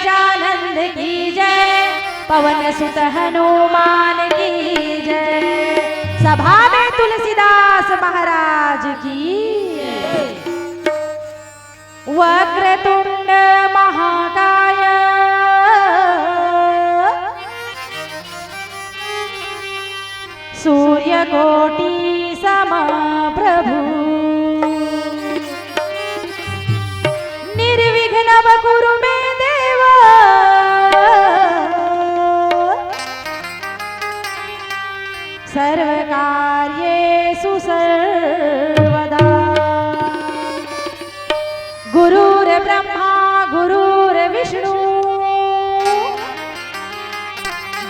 गजानंद की जय, पवन सुत हनुमान की जय, सभा में तुलसीदास महाराज की। वक्रतुंड महाकाय सूर्यकोटि समप्रभु, निर्विघ्नं कुरु मे देव, सर्वकार्येषु सर्वदा। गुरुर्ब्रह्मा गुरुर्विष्णु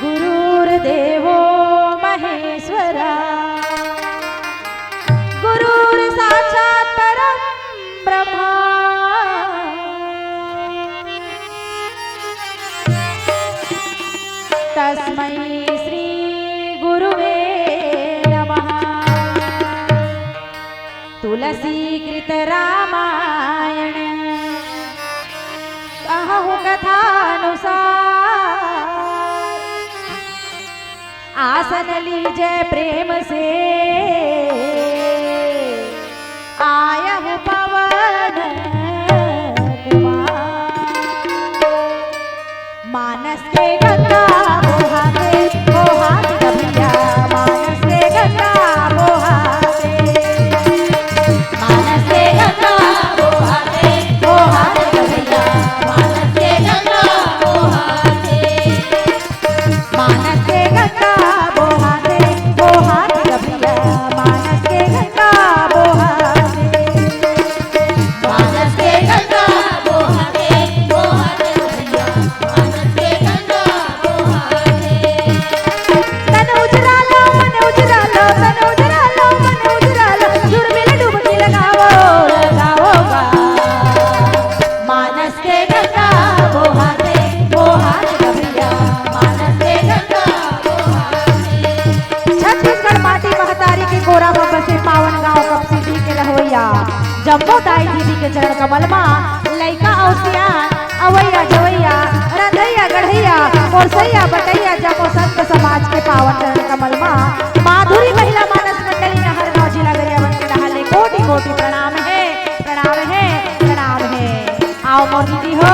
गुरुर्देवो महेश्वरा, गुरुर्साक्षात् परं ब्रह्मा, तस्मै श्री गुरुवे नमः। तुलसीकृत रामायण कहूँ कथानुसार, आसन लीजे प्रेम से आयहु पवन कुमार। मानस के गंगा बहाते बहाते कभिया, मानस के गंगा बहाते, मानस के गंगा बहाते बहाते कभिया, मानस के गंगा बहाते, मानस के गंगा बहाते बहाते कभिया, मानस के गंगा बहाते, मानस के गंगा बहाते बहाते कभिया, मानस के गंगा बहाते। तन उजरा लो मन उजरा लो, तन उजरा लो मन उजरा लो, जुर्मिल डुबकी लगाओ लगाओ गा। मानस के गंगा बहाते बहाते कभिया, मानस के गंगा बहाते। छत्तीसगढ़ माटी महतारी के गोरा में बसे पावन गांव कपसिटी के रहोइया, जम्मो दाई दीदी के चरण कमल मा लइका और सियान अवैया जवैया रंधैया गढ़ैया कोरसैया बटैया जम्मो संत समाज के पावन चरण कमल मा माधुरी महिला मानस मंडली नहर गांव जिला गरियाबंद के डहाले कोटि कोटि प्रणाम है प्रणाम है प्रणाम है। आओ मोर दीदी हो,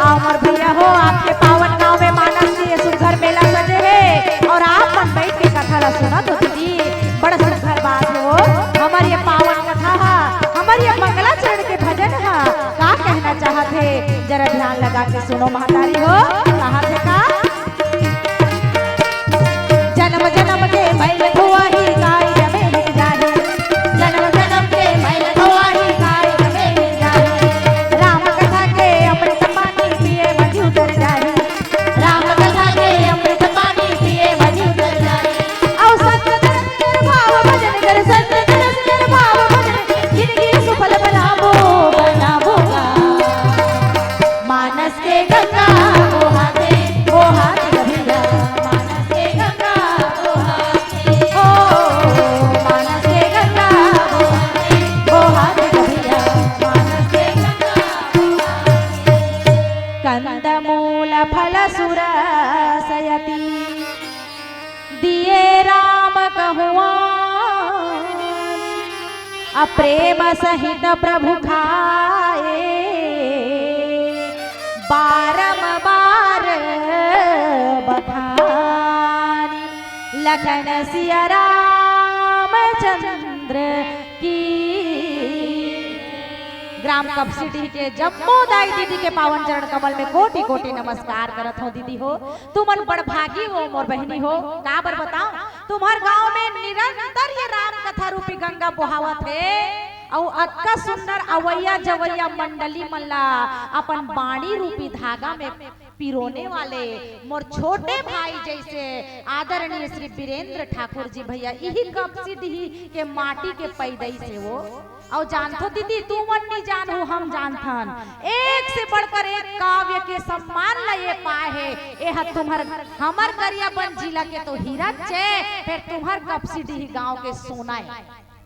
आओ मोर भैया हो, आपके पावन गांव में मानस के ये सुंदर मेला सजे है और आप मन बैठ के कथा ला सुना तो दीदी बड़ा सुंदर बात हो। हमारी ये पावन कथा है, हमारी ये मंगलाचरण के भजन है, का कहना चाहते जरा ध्यान लगा के सुनो महतारी हो। कहा थे का जन्म जन्म के बैल धुआही गाय जमे मिल जाही, जन्म जन्म के बैल धुआही गाय जमे मिल जाही, राम कथा के अमृत पानी पिए मजी उतर जाही, राम कथा के अमृत पानी पिए मजी उतर जाही। औ संत दरस भाव भजन कर, संत दरस भाव भजन जिंदगी सफल बनाबो बनाबो गा। मानस के गंगा बहाते बहाते कभिया, मानस के गंगा बहाते, ओ मानस के गंगा बहाते बहाते कभिया, मानस के गंगा बहाते। कंदमूल फल सुरसयति दिए राम कहुआ, अप्रेम सहित प्रभु खाए, बारंबार बखानी, लखन सिया रामचंद्र की। ग्राम कपसिटी के जम्मो दाई दीदी के पावन चरण कमल में कोटि कोटि नमस्कार करत हो दीदी हो। तुमन बड़ भागी हो मोर बहनी हो। का बर बताओ, तुम्हार गांव में निरंतर ये राम कथा रूपी गंगा बहावत है और अक्का सुंदर अवैया जवैया मंडली मल्ला अपन बाणी रूपी धागा में पिरोने वाले मोर छोटे भाई जैसे आदरणीय श्री वीरेंद्र ठाकुर जी भैया यही कपसिटी के माटी के पैदाई से वो। और जानथो दीदी तू मन नहीं जानू हम जानथन, एक से बढ़कर एक काव्य के सम्मान लये पाए है। यह तुम्हार हमर गरियाबंद जिला के तो हीरा छे, फिर तुम्हार कपसिटी गांव के सोना है।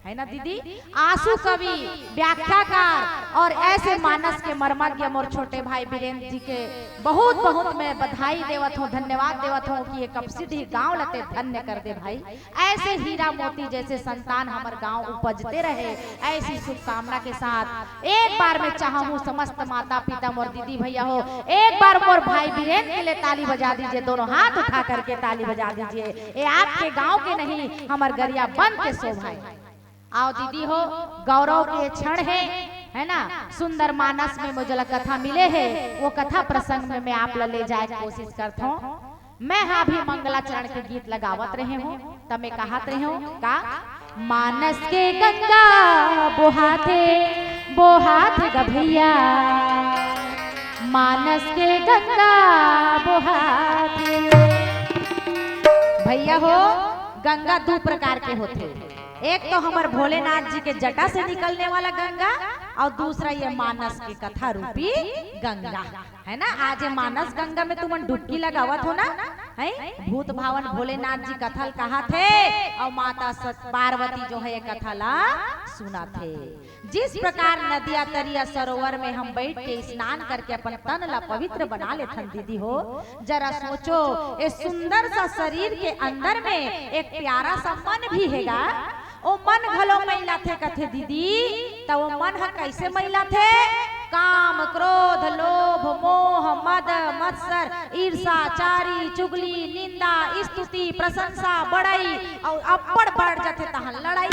है ना दीदी। आंसू कवि, व्याख्याकार और ऐसे मानस के मर्मज्ञ मोर छोटे भाई वीरेंद्र जी के बहुत बहुत मैं बधाई देवत हूँ, धन्यवाद देवत हूँ कि ये कपसिटी गांव लते धन्य कर दे भाई। ऐसे हीरा मोती जैसे संतान हमार गांव उपजते रहे, ऐसी शुभकामना के साथ एक बार मैं चाहूँ समस्त माता पिता मोर दीदी भैया हो, एक बार मोर भाई वीरेंद्र के लिए ताली बजा दीजिए, दोनों हाथ उठा करके ताली बजा दीजिए। ये आपके गाँव के नहीं, हमार गरिया बन के शोभा। आओ दीदी हो, गौरव के क्षण है ना, सुंदर मानस में मुझे कथा मिले है, वो कथा प्रसंग में मैं आप ले जाए कोशिश करता हूँ। मैं हाँ भी मंगलाचरण के गीत लगावत रहे हूँ, तब मैं कहत रहे हूँ का मानस के गंगा बोहाते ग भैया, मानस के गंगा बोहाते। भैया हो, गंगा दो प्रकार के होते, एक तो हमार भोलेनाथ जी के जटा से निकलने वाला गंगा और दूसरा ये मानस की कथा रूपी गंगा है ना। आज ये मानस गंगा में तुम डुबकी लगावत हो ना, है भूत भावन भोलेनाथ जी कथल कहा थे और माता पार्वती जो है ये कथला सुना थे। जिस प्रकार नदिया तरिया सरोवर में हम बैठ के स्नान करके अपन तन ला पवित्र बना लेते दीदी हो, जरा सोचो ये सुंदर सा शरीर के अंदर में एक प्यारा सा मन भी हैगा, ओ मन घलो मैला थे कथे दीदी, तो वो मन है कैसे मैला थे? काम क्रोध लोभ मोह मद मत्सर ईर्षा चारी चुगली निंदा स्तुति प्रशंसा बड़ाई और अप्पड़ बढ़ जाते तहन लड़ाई,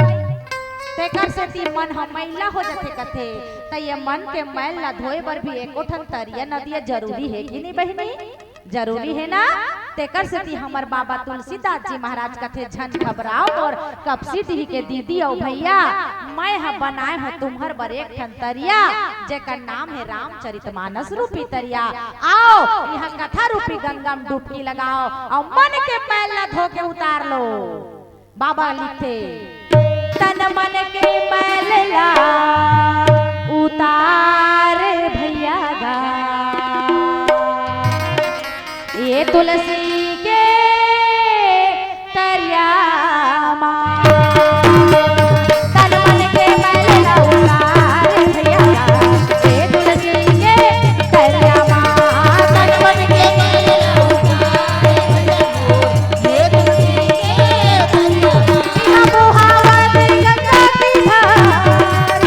तेकर से ती मन हम मैला हो जाते कथे। त ये मन के मैल ला धोए बर भी एको ठन तरिया नदिया जरूरी है कि नहीं बहनी? जरूरी है ना। तेकर से ती हमर बाबा तुलसीदास जी महाराज कथे झन घबराओ और कपसिटी के दीदी और भैया, मैं ह बनाए हो तुम्हर बर एक ठन तरिया जेकर नाम है रामचरितमानस रूपी तरिया। आओ यहाँ कथा रूपी गंगा में डुबकी लगाओ और मन के मैल ला धो के उतार लो। बाबा लिखे तन मन के मैल ला उतार भैया गा, ये तुलसी के तरिया माँ, तन मन के मैल ला उतार भैया गा, ये तुलसी के तरिया माँ, तन मन के मैल ला उतार भैया गा, ये तुलसी के तरिया माँ। बुहावत गंगा की धार,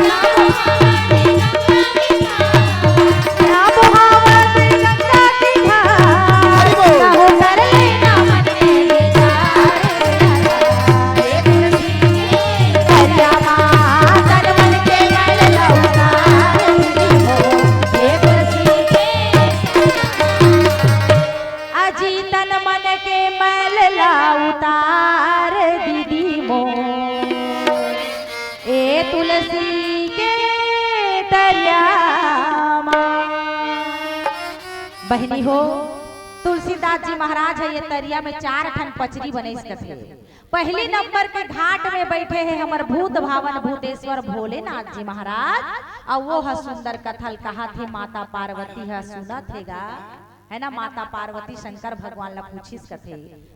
बुहावत गंगा की धार, कहो कर लेना मन में विचार, ये तुलसी के तरिया माँ, तन मन के मैल ला उतार हो, ये तुलसी के अजी तन मन के मैल ला उतार दीदी मो, ए तुलसी के तरिया माँ। बहनी हो, तुलसीदास जी महाराज है ये तरिया में 4 ठन पचरी बने थे। पहली नंबर के घाट में बैठे हैं हमर भूत भावन भूतेश्वर भोलेनाथ जी महाराज, और वो है सुंदर कथल कहा थे माता पार्वती है सुना थेगा, है ना। माता पार्वती शंकर भगवान ला पूछिस कथे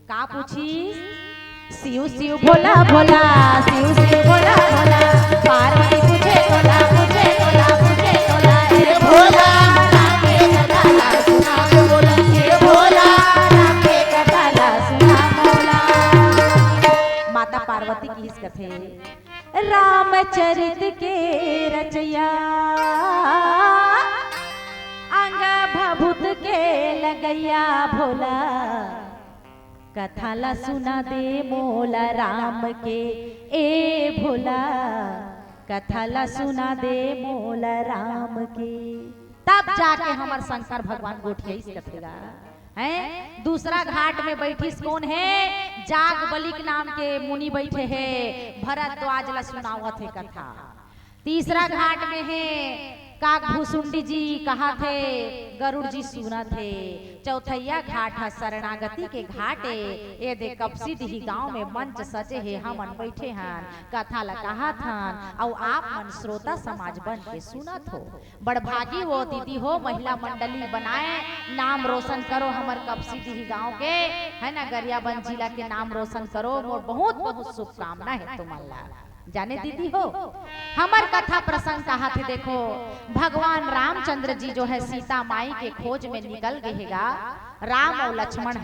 का पूछिस? शिव शिव भोला भोला, शिव शिव भोला भोला, पार्वती पूछे तोला पूछे तोला पूछे तोला, हे भोला राम के कथाला सुना बोला, हे भोला राम के कथाला सुना बोला। माता पार्वती की इस कथे रामचरित के रचया, अंग भभूत के लगैया भोला, कथाला सुना दे मोला राम के ए भोला, कथाला सुना दे मोला राम के। तब जाके हमार शंकर भगवान गोठिया इस कथेगा हैं। दूसरा घाट में बैठिस कौन है? जाग बलिक नाम के मुनि बैठे हैं, भरद्वाज ला सुनावत है कथा। तीसरा घाट में है काक भूसुंडी जी कहा थे, गरुड़ जी सुना थे। चौथैया घाट है शरणागति के घाटे, ये दे कपसिटी गांव में मंच सजे है, हमन बैठे हैं कथा ला कहा थन और आप मन श्रोता समाज बन के सुनत हो। बड़भागी वो दीदी हो, महिला मंडली बनाए, नाम रोशन करो हमर कपसिटी गांव के, है ना, गरियाबंद जिला के नाम रोशन करो। मोर बहुत बहुत शुभकामना है तुम्हारा। जाने दीदी हो हमार कथा प्रसंग कहा थे। देखो भगवान रामचंद्र जी जो है सीता माई के खोज में निकल गएगा, राम और लक्ष्मण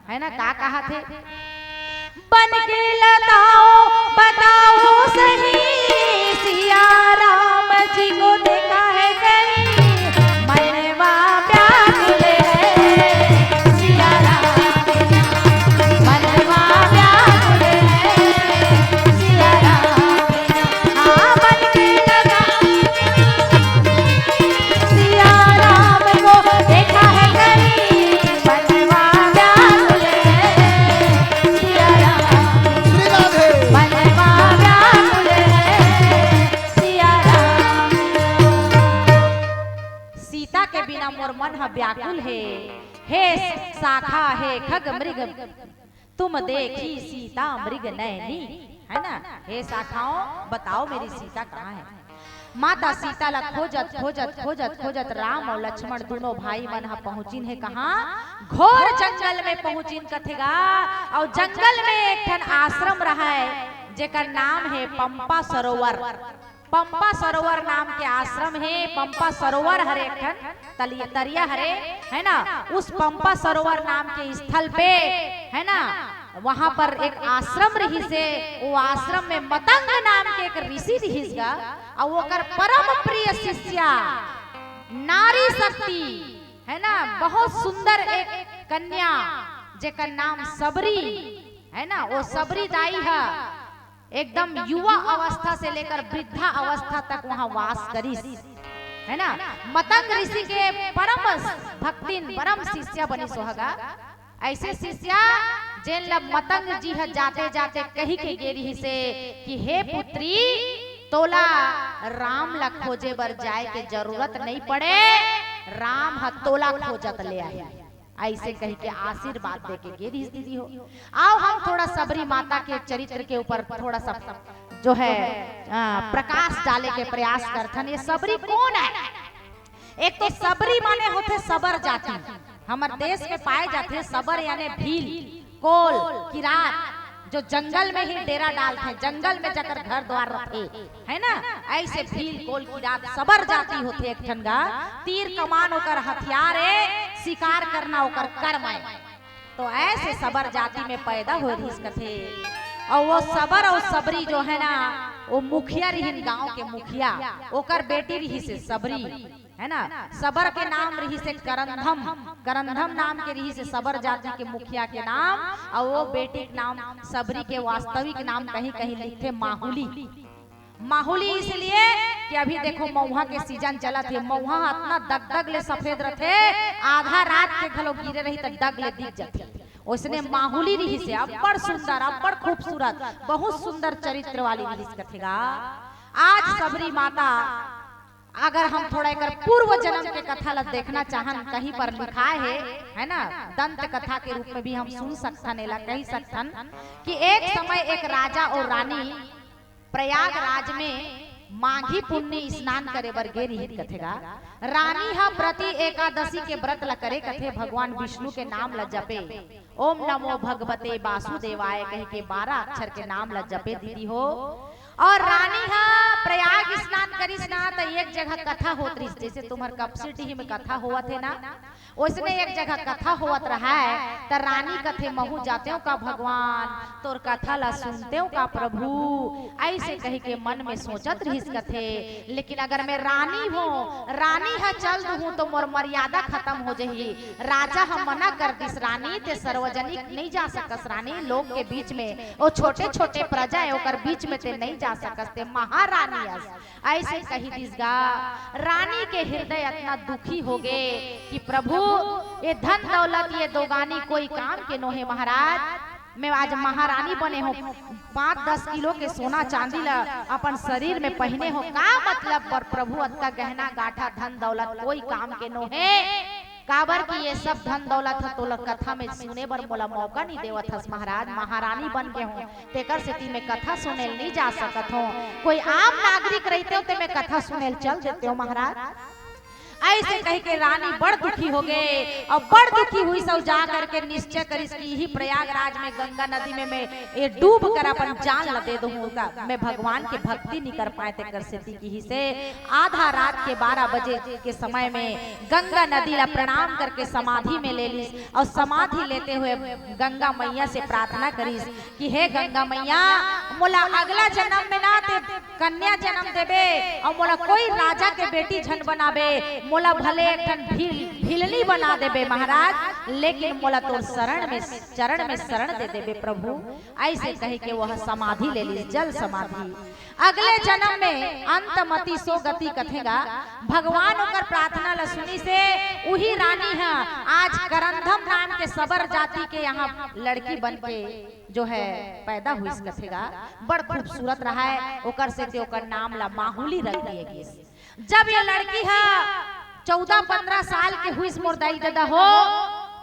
है ना, का कहा थे, बन के बताओ सही सिया राम जी को देखा है कहीं, मनवा व्याकुल है सिया राम, मनवा व्याकुल है सिया राम। हाँ बन के सिया राम को देखा है कहीं, मनवा व्याकुल है सिया राम, मनवा व्याकुल है सिया राम। सीता के बिना मोर मन ह व्याकुल हे शाखा है खग मृग तुम देखी सीता मृग नैनी, है ना, हे शाखाओं बताओ मेरी सीता कहाँ है। माता सीता ला खोजत खोजत खोजत खोजत राम और लक्ष्मण दोनों भाई मन हा पहुंचिन है कहाँ, घोर जंगल में पहुंचिन कथेगा। और जंगल में एक ठन आश्रम रहा है जेकर नाम है पंपा सरोवर। पंपा सरोवर नाम के आश्रम है। पंपा सरोवर हरे एक ठन तरिया हरे, है ना, उस पंपा सरोवर नाम के स्थल पे, है ना, वहां पर एक आश्रम रही से। वो आश्रम में मतंग नाम के एक ऋषि रहीगा और वो कर परम प्रिय शिष्या नारी शक्ति, है ना, बहुत सुंदर एक कन्या जेकर नाम सबरी, है ना, वो सबरी दाई है एकदम युवा अवस्था से लेकर वृद्धा अवस्था तक वहां वास करी, है ना। मतंग ऋषि के परम भक्तिन परम शिष्या बनी सोहगा। ऐसे शिष्या जेन लब मतंग जी है जाते जाते कही के गेरी से कि हे पुत्री तोला राम ला खोजे बर जाए के जरूरत नहीं पड़े, राम ह तोला खोजत ले आए। ऐसे कही के आशीर्वाद दे के गेरी दीदी हो। आओ हम थोड़ा सबरी माता के चरित्र के ऊपर थोड़ा सा जो है प्रकाश डाले के प्रयास करथन। ये सबरी कौन है? एक तो सबरी माने होते सबर जाति, हमारे देश में पाए जाते हैं सबर यानी भील कोल किरात जो जंगल में ही डेरा डालते हैं, जंगल में जाकर घर द्वार रखे, है ना। ऐसे भील कोल किरात सबर जाति होते एक ठनगा। तीर कमान होकर हथियार है, शिकार करना होकर कर्म है। तो ऐसे सबर जाति में पैदा हो रही कथे। और वो सबर और सबरी जो है ना वो मुखिया रही गांव के मुखिया, ओकर बेटी रही से सबरी, है ना। सबर के नाम रही से करंधम, करंधम नाम के रही से सबर जाति के मुखिया के नाम। और वो बेटी के नाम सबरी के वास्तविक नाम कहीं कहीं लिखते माहुली। माहुली इसलिए कि अभी देखो मऊहा के सीजन चला थे, मऊहा इतना दगदग ले सफेद रहे, आधा रात के घलो गिरे रही तो डग ले दिख जाते। उसने माहुली रही से अब्बड़ सुंदर अब्बड़ खूबसूरत बहुत सुंदर चरित्र वाली रही कथेगा। आज सबरी माता अगर हम थोड़ा एक पूर्व जन्म के कथा ला देखना चाहन कहीं पर लिखा है ना, दंत कथा के रूप में भी हम सुन सकथन, एला कह सकथन कि एक समय एक राजा और रानी प्रयागराज में माघी पुण्य स्नान करे बर गे रही कथेगा। रानी हा प्रति एकादशी के व्रत ला करे कथे, भगवान विष्णु के नाम ला जपे, ओम नमो भगवते वासुदेवाय कह के 12 अक्षर के नाम ला जपे दीदी हो। और रानी हा प्रयाग स्नान करी स्नान तो एक जगह कथा होत रही, जैसे तुम्हार कपसिटी में कथा हुआ थे ना, उसने एक जगह कथा होत रहा है। तो रानी कथे महू जाते हो का भगवान तोर कथा ला सुनते हो का प्रभु, ऐसे कह के मन में सोचत रही कथे। लेकिन अगर मैं रानी हूँ, रानी हा चल हूँ तो मोर मर्यादा खत्म हो जाही। राजा हम मना कर दिस, रानी ते सार्वजनिक नहीं जा सकस, रानी लोग के बीच में वो छोटे छोटे प्रजा है ओकर बीच में ते नहीं जा सकते, महारानी ऐसे कही दिसगा। रानी के हृदय इतना दुखी हो गए कि प्रभु ये धन दौलत ये दोगानी कोई काम के नो है महाराज, मैं आज महारानी बने हो, 5-10 किलो के सोना चांदी ला अपन शरीर में पहने हो, का मतलब पर प्रभु अत्ता गहना गाठा धन दौलत कोई काम के नो है। काबर की ये सब धन दौलत है तो कथा में सुने बर मोला मौका नहीं देवत हस महाराज, महारानी बन के हूँ तेकर सेती में कथा सुने नहीं जा सकत हूँ, कोई आम नागरिक रहते हो तो मैं कथा सुने चल देते हो महाराज। ऐसे कह के रानी बड़ दुखी हो गए और बड़ दुखी हुई सब जा करके निश्चय करिस कि ही प्रयागराज में गंगा नदी में मैं ये डूब कर अपन जान ल दे दूंगा, मैं भगवान की भक्ति नहीं कर पाए थे कर सेती की से आधा रात के 12 बजे के समय में गंगा नदी ला प्रणाम करके समाधि में ले ली और समाधि लेते हुए गंगा मैया से प्रार्थना करीस कि हे गंगा मैया मोला अगला जन्म में ना ते कन्या जन्म देबे और मोला कोई राजा के बेटी झन बनाबे, मोला भले एक भिलनी बना देबे महाराज, लेकिन मोला तो चरण में शरण दे देबे प्रभु। ऐसे कह के वह समाधि ले ली, जल समाधि। अगले जन्म में अंतमति सो गति कथेगा, भगवान ओकर प्रार्थना ल सुनी से वही रानी है आज करंधम नाम के सबर जाति के यहाँ लड़की बन के जो है पैदा हुई कथेगा, बड़ खूबसूरत रहा है ओकर से ते ओकर नाम ला माहुली रख दिए। जब ये लड़की है 14-15 साल के हुई मोर दाई दादा हो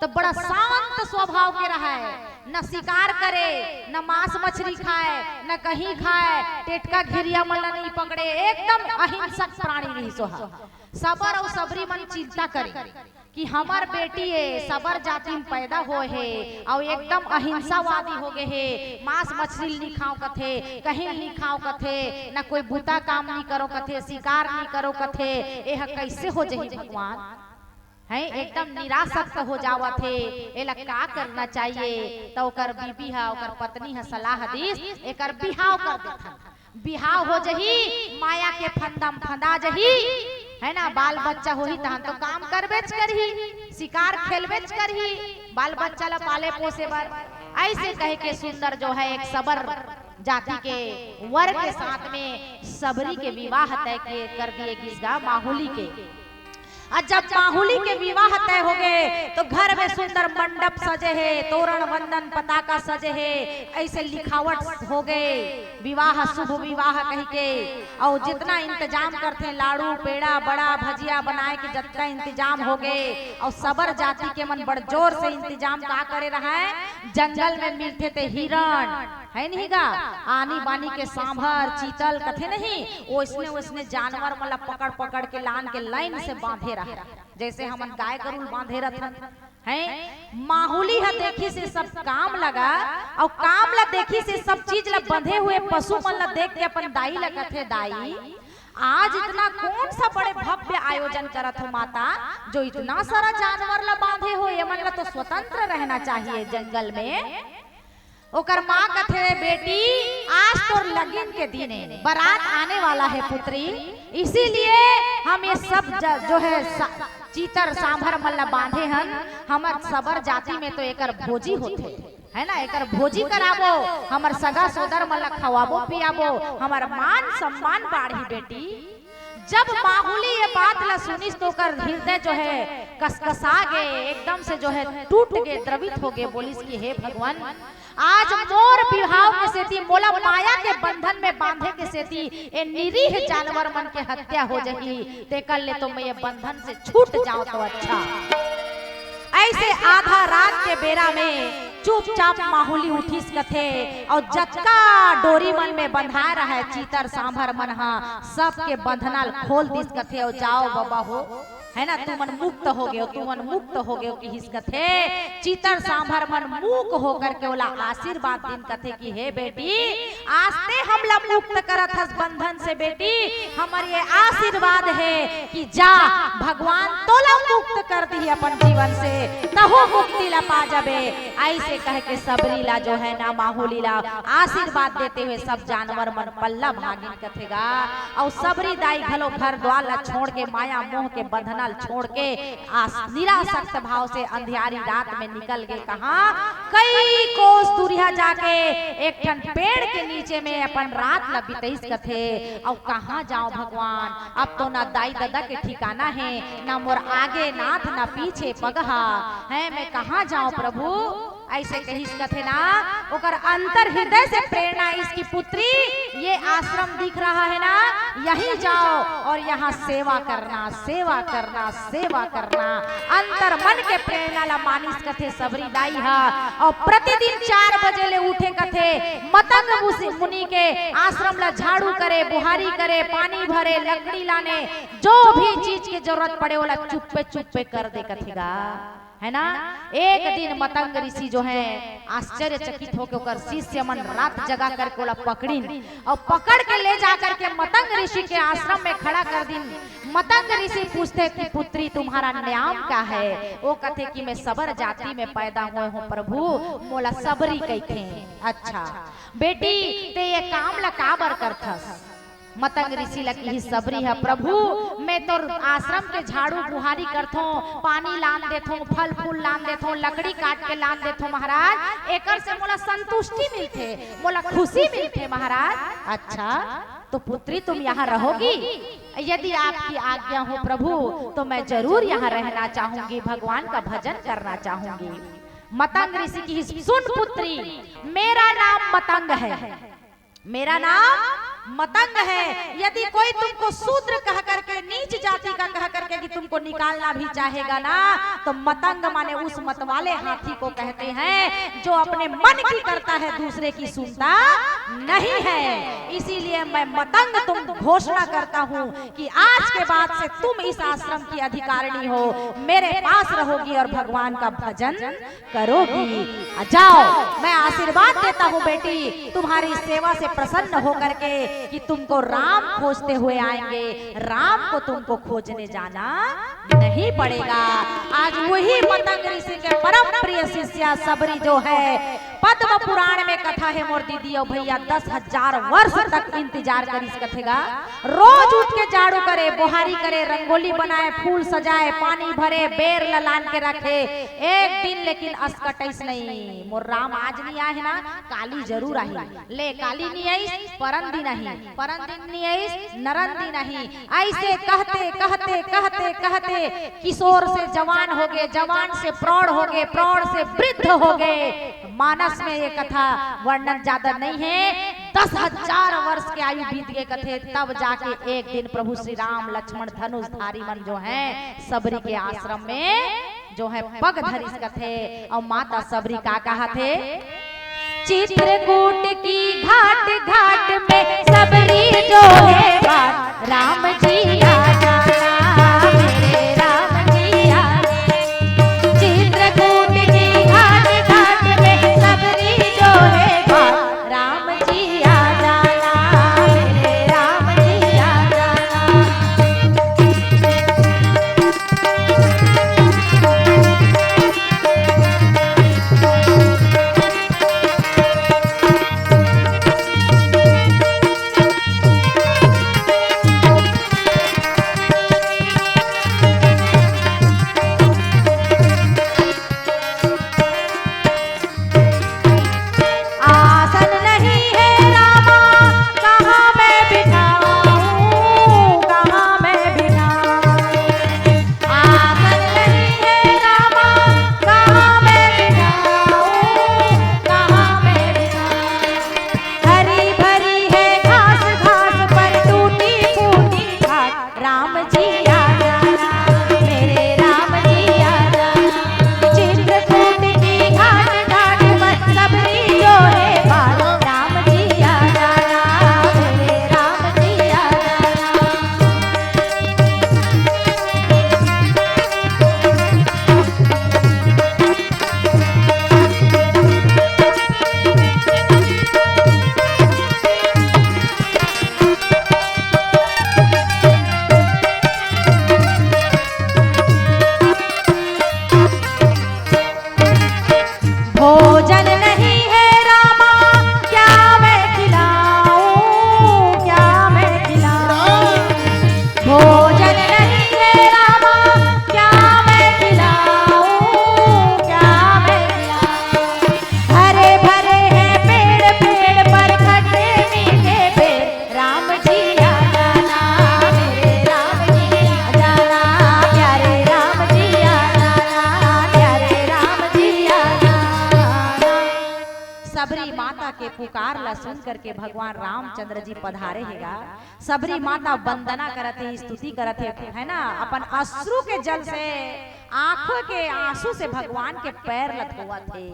तो बड़ा शांत स्वभाव के रहा है, न शिकार करे, न मांस मछली खाए, न कहीं खाए, टेटका घेरिया मन नहीं पकड़े, एकदम अहिंसक प्राणी रही सोहा। सबर और सबरी मन चिंता करे कि हमार बेटी है सबर जाति में पैदा हो है और एकदम अहिंसावादी हो गए है, मांस मछली नहीं खाओ कथे, कहीं नहीं खाओ कथे, न कोई बुता काम नहीं करो कथे, शिकार नहीं करो कथे, यह कैसे हो जाए भगवान है, एकदम निरासक्त हो जावा थे, एला का करना चाहिए। तो ओकर बीबी है ओकर पत्नी है सलाह दीस एकर बिहाव कर देथा, बिहाव हो जही माया के फंदम फंदा जही है ना, बाल बच्चा होही तहन तो काम करबेच करही, शिकार खेलबेच करही, बाल बच्चा ला पाले पोसे बर। ऐसे कह के सुंदर जो है एक सबर जाति के वर के साथ में सबरी के विवाह तय कर दिए गिसगा माहुली के। और जब माहुली के विवाह तय हो गए तो घर में सुंदर मंडप सजे है, तोरण वंदन पताका सजे है, ऐसे लिखावट हो गए, विवाह शुभ विवाह कह के। और जितना इंतजाम करते लाड़ू पेड़ा बड़ा भजिया बनाए के जितना इंतजाम हो गए और सबर जाति के मन बड़ जोर से इंतजाम का करे रहा है। जंगल में मिलते थे हिरण है नहीं गा, आनी बानी के सांभर चीतल कथे नहीं, उसने जानवर मतलब पकड़ पकड़ के लान के लाइन से बांधे रहा, जैसे हम गाय गरुड़ बांधे रहन है। माहुली है देखी से सब काम लगा और काम ला देखी से सब चीज ला बंधे हुए पशु मन ला देख के अपन दाई ला कथे दाई आज इतना कौन सा बड़े भव्य आयोजन करत हो माता, जो इतना सारा जानवर ला बांधे हो, ये मन ला तो स्वतंत्र रहना चाहिए जंगल में। ओकर माँ कथे बेटी आज तो लगन के दिन है, बारात आने वाला है पुत्री, इसीलिए हम ये सब जो है चीतर सांभर मल्ला बांधे हन, हमार सबर जाति में तो एकर भोजी होते है ना, एकर भोजी कराबो, हमार सगा सोदर मल्ला खवाबो पियाबो, हमार मान सम्मान बाढ़ी बेटी। जब माहुली ये बात ला सुनिस तो कर हृदय जो है कसकसा गए, एकदम से जो है टूट गए, द्रवित हो गए, बोलिस कि हे भगवान आज मोर बिहाव के सेती मोला माया के बंधन में बांधे के सेती ए निरीह जानवर मन के हत्या हो जही, तेकर ले तो मैं ये बंधन से छूट जाऊं तो अच्छा। ऐसे आधा रात के बेरा में चुपचाप माहुली उठीस कथे और जतका डोरी मन में बंधा रहा है चीतर सांभर मन हा सबके बंधना खोल दिस कथे और जाओ बाबा हो है ना, तू मन मुक्त हो गयो, तू मन मुक्त हो गयो कि हिस कथे चीतर सांभर मन मूक होकर के ओला आशीर्वाद दिन कथे कि हे बेटी आस्ते हमला मुक्त करत हस बंधन से बेटी, हमर ये आशीर्वाद है कि जा भगवान तोला मुक्त कर दी अपन जीवन से, तहो मुक्ति ला पा जाबे। ऐसे कह के सबरी ला जो है ना माहुली ला आशीर्वाद देते हुए सब जानवर मन पल्ला भागिन कथेगा और सबरी दाई घलो घर द्वार ला छोड़ के माया मोह के बंधन छोड़ के निरासक्त भाव से अंधियारी रात में निकल गए। कहां कई कोस दूरिया जाके एक ठन पेड़ के नीचे में अपन रात ला बिताइस कथे और कहां जाओ भगवान, अब तो ना दाई दादा के ठिकाना है, ना मोर आगे नाथ ना पीछे पगहा है, मैं कहां जाऊं प्रभु। ऐसे कहिस कथे ना ओकर अंतर हृदय से प्रेरणा इसकी पुत्री ये आश्रम दिख रहा है ना, यहीं जाओ और यहाँ सेवा करना सेवा करना सेवा करना। अंतर मन के प्रेरणा ला मानिस कथे सबरी दाई हा और प्रतिदिन 4 बजे ले उठे कथे मतंग मुनि के आश्रम ला झाड़ू करे, बुहारी करे, पानी भरे, लकड़ी लाने, जो भी चीज की जरूरत पड़े वाला चुप्पे चुप्पे कर दे कथेगा, है ना। एक दिन मतंग ऋषि जो है आश्चर्यचकित होकर शिष्य मन रात जगा करके ओला पकड़ीन और पकड़ के ले जा करके मतंग ऋषि के आश्रम में खड़ा कर दिन। मतंग ऋषि पूछते कि पुत्री तुम्हारा नाम क्या है? वो कहते कि मैं सबर जाति में पैदा हुए हूँ प्रभु, मोला सबरी कहते। अच्छा बेटी ते ये काम ला काबर करथस? मतंग ऋषि लकी ही सबरी है प्रभु, मैं तो आश्रम के झाड़ू बुहारी करथो, पानी लान देथो, फल फूल लान देथो, लकड़ी काट के लान देथो महाराज, एकर से मोला संतुष्टि मिलथे, मोला खुशी मिलथे महाराज। अच्छा तो पुत्री तुम यहाँ रहोगी? यदि आपकी आज्ञा हो प्रभु तो मैं जरूर यहाँ रहना चाहूंगी, भगवान का भजन करना चाहूंगी। मतंग ऋषि की सुन पुत्री, मेरा नाम मतंग है, मेरा नाम मतंग है। यदि कोई तुमको शूद्र कह करके, नीच जाति का कह करके कि तुमको निकालना भी चाहेगा ना, तो मतंग माने उस मत वाले हाथी को कहते हैं जो अपने मन की करता है, दूसरे की सुनता नहीं है। इसीलिए मैं मतंग तुम घोषणा करता हूँ कि आज के बाद से तुम इस आश्रम की अधिकारिणी हो, मेरे पास रहोगी और भगवान का भजन करोगी। जाओ, मैं आशीर्वाद देता हूँ बेटी, तुम्हारी सेवा से प्रसन्न होकर के कि तुमको राम खोजते हुए आएंगे, राम को तुमको खोजने जाना नहीं पड़ेगा। आज वही मतंग ऋषि के परम प्रिय शिष्या सबरी जो है, पद्म पुराण में कथा है मोर दीदी और भैया, 10,000 वर्ष तक इंतजार करी कथेगा। रोज उठ के झाड़ू करे, बुहारी करे, रंगोली बनाए, फूल सजाए, पानी भरे, बेर ललान के रखे। एक दिन लेकिन अस्कटैस नहीं, मोर राम आज नहीं आए है ना, काली जरूर आई। ले काली नहीं आई, परन दिन नहीं, परन दिन नहीं आई, नरन दिन नहीं। ऐसे कहते कहते कहते कहते किशोर से जवान हो गए, जवान से प्रौढ़ हो गए, प्रौढ़ से वृद्ध हो गए। मानस में ये कथा वर्णन ज्यादा नहीं है, 10,000 वर्ष के आयु बीत गए कथे, तब जाके एक दिन प्रभु श्री राम लक्ष्मण धनुषधारी मन जो हैं सबरी के आश्रम में जो है पग धरिस कथे। और माता सबरी का कहा थे, चित्रकूट की घाट घाट में सबरी जो है बात, राम जी आ जाना मेरे राम जी आ। चित्रकूट की घाट घाट में सबरी जो है बात, राम जी आ जाना मेरे राम जी आ जाना। सबरी माता के पुकार ला सुन करके भगवान रामचंद्र जी पधारे हैगा। सबरी माता वंदना करते, स्तुति करते है ना, अपन अश्रु के जल से, आंखों के आंसू से भगवान के पैर लथुआ थे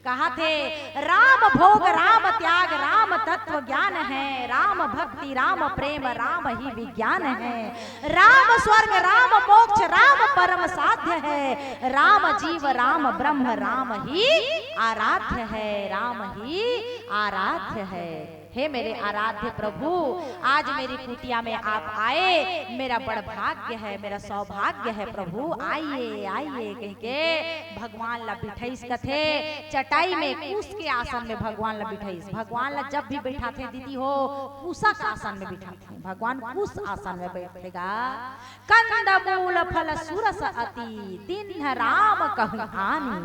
कहा थे राम भोग राम त्याग राम तत्व ज्ञान है, राम भक्ति राम प्रेम राम ही विज्ञान है, राम स्वर्ग राम मोक्ष राम परम साध्य है, राम जीव राम ब्रह्म राम ही आराध्य है, राम ही आराध्य है। हे मेरे आराध्य प्रभु, आज मेरी कुटिया में आप आए, मेरा बड़ भाग्य है, मेरा सौभाग्य है प्रभु, आइए आइए कह के भगवान ला बिठाईस कथे चटाई में कूस के आसन में भगवान ला बिठाईस। भगवान ला जब भी बैठाते दीदी हो पूसा का आसन में बिठाते, भगवान कूस आसन में बैठेगा। कंद मूल फल सुरस अति दिन राम कहु हानि।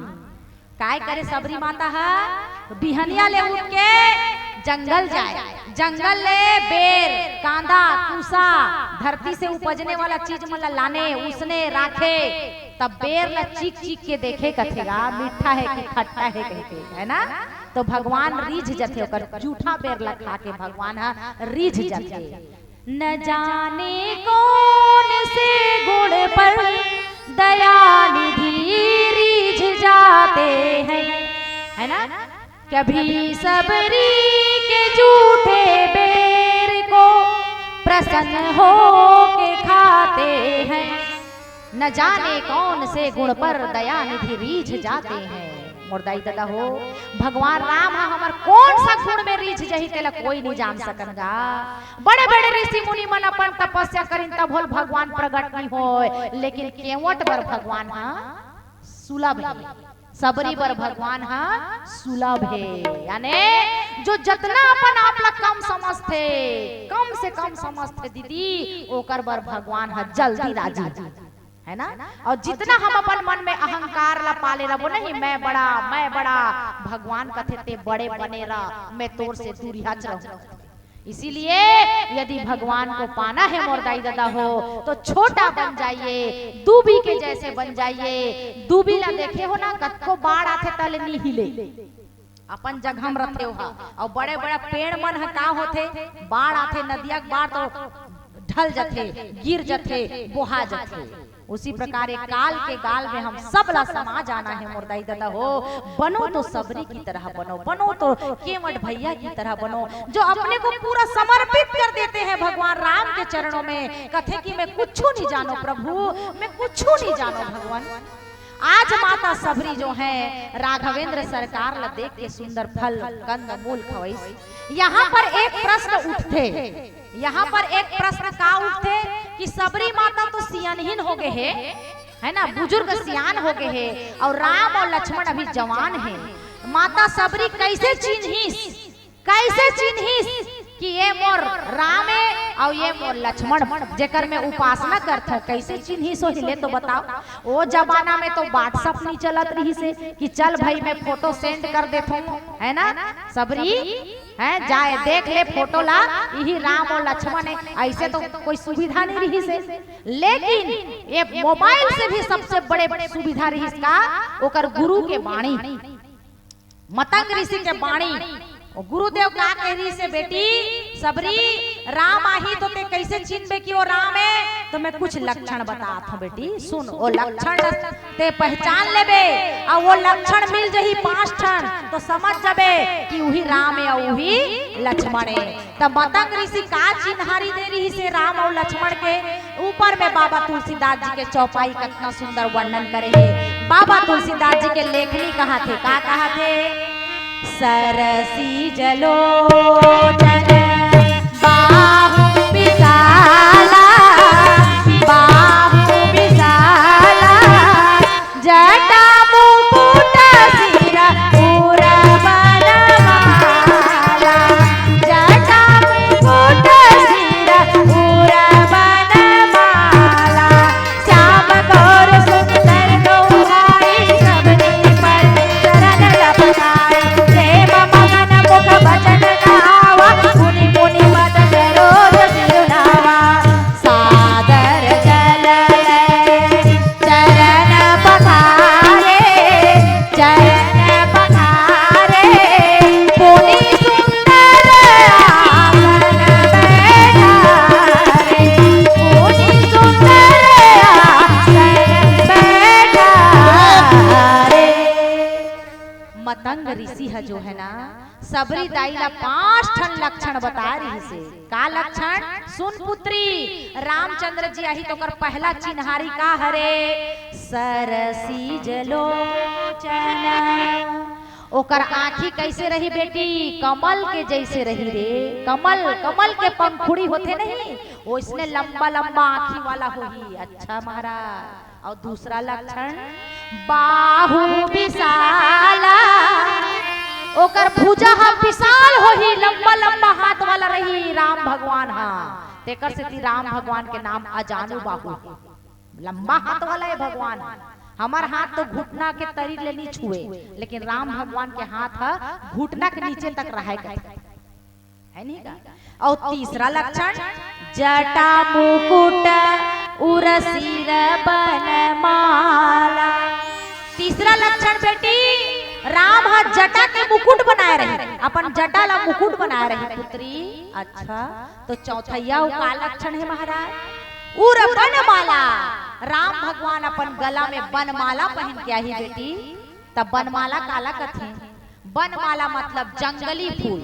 काय करे सबरी माता है बिहनिया ले उठ के जंगल जाए, जंगल ले बेर कांदा कूसा धरती से उपजने वाला चीज मतलब लाने उसने राखे, तब बेर ला चीख चीख के देखे कथेगा मीठा है कि खट्टा है कहते है ना। तो भगवान रीझ जथे ओकर जूठा बेर ला खा के भगवान रीझ जथे। न जाने कौन से गुण पर दयानिधि रीझ जाते हैं, है ना। कभी सबरी के झूठे बेर को प्रसन्न हो के खाते हैं, न जाने कौन से गुण पर दयानिधि रीझ जाते हैं। मुर्दाई दादा हो भगवान राम हमार कौन सा गुण में रीझ जही तेला कोई नहीं जान सकनगा। बड़े बड़े ऋषि मुनि मन अपन तपस्या करिन तब होल भगवान प्रकट नहीं होय, लेकिन केवट बर भगवान सुलभ है, सबरी बर भगवान सुलभ है। यानी जो जितना अपन आप ला कम समझते, कम से कम समझते दीदी, ओकर बर भगवान जल्दी राजी है ना। और जितना हम अपन मन में अहंकार ला पाले रहो नहीं, मैं बड़ा, भगवान कथे ते बड़े बने रह, मैं तोर से दूरी हच रहूं। इसीलिए यदि भगवान को पाना है मोरदाई दादा हो तो छोटा बन जाइए, दूबी के जैसे बन जाइए। दूबी ला देखे हो ना कतको बाढ़ आथे तले नहीं हिले, अपन जगह में रखे हो। और बड़े बड़े पेड़ मन का होते, बाढ़ आथे नदिया बाढ़ तो ढल जाते, गिर जाते, बोहा जाते। उसी प्रकार एक काल के गाल में हम सब ला समा जाना है मोरदाई दादा हो। बनो तो सबरी की तरह बनो, बनो तो केवट भैया की तरह बनो, जो अपने को पूरा समर्पित कर देते हैं भगवान राम के चरणों में। कथे कि मैं कुछ नहीं जानो प्रभु, मैं कुछ नहीं जानो भगवान। आज माता सबरी जो है राघवेंद्र सरकार ला देख के सुंदर फल कंद मूल खवैस। यहाँ पर एक प्रश्न उठते, यहाँ पर एक प्रश्न का उठते कि सबरी माता तो सियानहीन हो गए है ना, बुजुर्ग सियान हो गए हैं, और राम और लक्ष्मण अभी जवान हैं। माता सबरी कैसे चिन्हिस कि ये मोर राम है और ये मोर लक्ष्मण, जेकर में उपासना करता कैसे चिन्हिस हो हिले तो बताओ। वो जमाना में तो व्हाट्सएप नहीं चलत रही से कि चल भाई मैं फोटो सेंड कर देता हूँ, है ना। सबरी है जाए देख ले फोटो ला, यही राम और लक्ष्मण है, ऐसे तो कोई सुविधा नहीं रही से। लेकिन ये मोबाइल से भी सबसे बड़े सुविधा रही इसका, ओकर गुरु के वाणी, मतंग ऋषि के वाणी। गुरुदेव का कह रही से बेटी सबरी राम आही तो ते कैसे चिन्हबे कि वो राम है, तो मैं कुछ लक्षण बताता हूँ बेटी सुन। वो लक्षण ते पहचान लेबे और वो लक्षण मिल जही 5 ठन तो समझ जाबे कि वही राम है और वही लक्ष्मण है। तब मतंग ऋषि का चिन्हारी दे रही से राम और लक्ष्मण के ऊपर में बाबा तुलसीदास जी के चौपाई कितना सुंदर वर्णन करे है। बाबा तुलसीदास जी के लेखनी कहा थे, का कहा थे, सरसी जलोचन बाहु विशाला, बाहु विशाला, जटा मुकुट सिर पूर बनमाला, जटा मुकुट सिर पूर बनमाला, श्याम गौर सुंदर गौराई सबने पर चरण लपटाए, भजन गावा है जो है ना सबरी दाई ला 5 ठन लक्षण बता रही से। का लक्षण? सुन पुत्री, रामचंद्र जी आही तो कर पहला चिन्हारी का हरे सरसी जलोचन। ओकर आँखी कैसे रही बेटी? कमल के जैसे रही रे। कमल के पंखुड़ी होते नहीं, वो इसने लंबा लंबा आँखी वाला होही। अच्छा महाराज। और दूसरा लक्षण बाहु विशाला, ओकर भुजा विशाल होही, लंबा लंबा हाथ वाला रही राम भगवान। हाँ तेकर से राम भगवान के नाम अजानु बाहु, लंबा हाथ वाला है भगवान। हमार हाथ तो घुटना के तरी ले नहीं छुए, लेकिन राम भगवान के हाथ घुटना के नीचे तक रहे है नहीं का। और तीसरा लक्षण जटा मुकुट उरसिर बनमाला। तीसरा लक्षण बेटी राम हा जटा के मुकुट बनाए रहे, अपन जटा ला मुकुट बनाए रहे पुत्री। अच्छा तो चौथैया का लक्षण है महाराज उर बनमाला। राम भगवान अपन गला में बनमाला पहन के आई बेटी। तब बनमाला काला कथे? बनमाला मतलब जंगली फूल।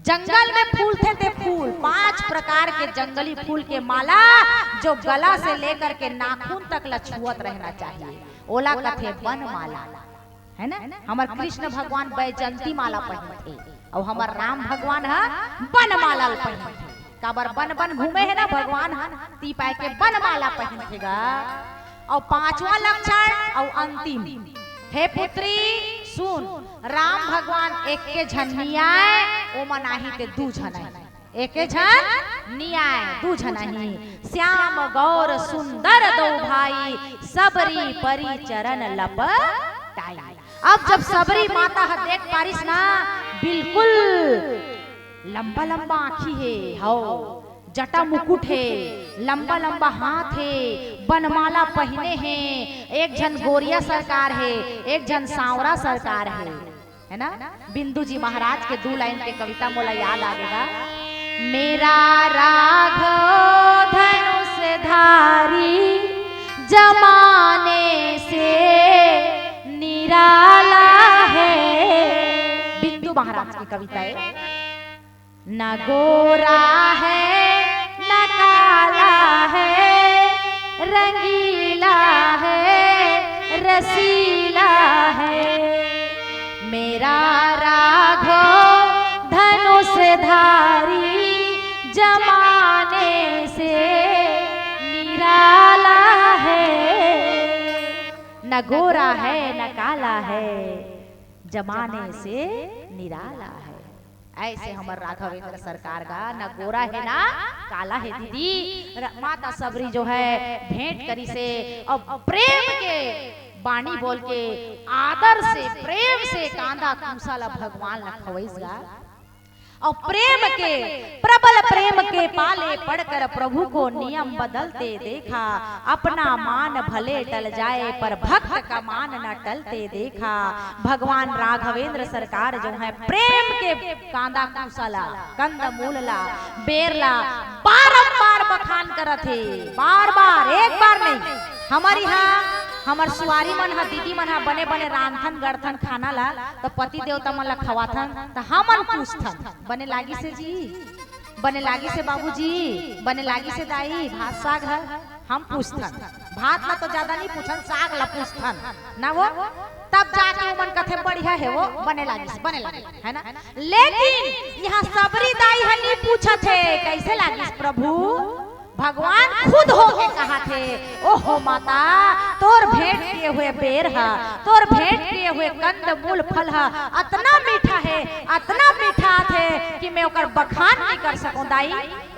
जंगल में फूल थे फूल, 5 प्रकार के जंगली फूल के माला जो गला से लेकर के नाखून तक लछुअत रहना चाहिए, ओला कथे बनमाला है ना। हमार कृष्ण भगवान बैजंती माला पहने थे और हमार राम भगवान है बनमाला पहने थे। काबर बन बन घूमे है ना भगवान, ती पाए के बनमाला पहनेगा। और 5वां लक्षण और अंतिम हे पुत्री सुन, राम भगवान एक के झन नियाय ओ मनाही ते दू झन आए। एक झन नियाय दू झन आही। श्याम गौर सुंदर दो भाई सबरी परी चरण लपटाई। अब जब सबरी माता देख पारिस ना, बिल्कुल लंबा लंबा आँखी है, हो जटा मुकुट है, लंबा लंबा हाथ है, बनमाला पहने हैं। एक जन गोरिया सरकार है, एक जन सांवरा सरकार है ना। बिंदु जी महाराज के 2 लाइन के कविता मोला याद आएगा। मेरा राघव धनुषधारी जमाने से निराला है। बिंदु महाराज की कविता है। न गोरा है न काला है, रंगीला है रसीला है। मेरा राघव धनुषधारी जमाने से निराला है। न गोरा है न काला है, जमाने से निराला है। ऐसे हमार राघवेंद्र सरकार का न गोरा है ना काला है दीदी। माता सबरी जो है भेंट करी से और प्रेम के बाणी बोल के आदर से प्रेम से कांदा कुसाला भगवान न खवैसगा। और प्रेम के प्रबल प्रेम के पाले पड़कर प्रभु को नियम बदलते देखा। अपना मान भले टल जाए पर भक्त का मान न टलते देखा। भगवान राघवेंद्र सरकार जो है प्रेम के कांदा कुसला कंद मूलला बेरला बारंबार बखान करत है। बार बार एक बार नहीं। हमारी यहाँ हमार सुवारी मन हा दीदी मन हा बने बने रांधन गढ़थन खाना ला तो पति देवता मन ला खवाथन तो हमन पूछथन बने लागी से जी, बने लागी से बाबूजी, बने लागी से दाई भात साग है। हम पूछथन भात ला तो ज्यादा नहीं पूछन, साग ला पूछथन ना वो तब जाके उमन कथे बढ़िया है वो बने लागी है ना। लेकिन यहाँ सबरी दाई है नहीं पूछा थे कैसे लागी प्रभु। भगवान खुद होके कहा थे ओहो माता तोर भेंट किए हुए बेर है, तोर भेंट किए हुए कंद मूल फल है अतना मीठा है, अतना मीठा थे कि मैं ओकर बखान नहीं कर सकूं दाई।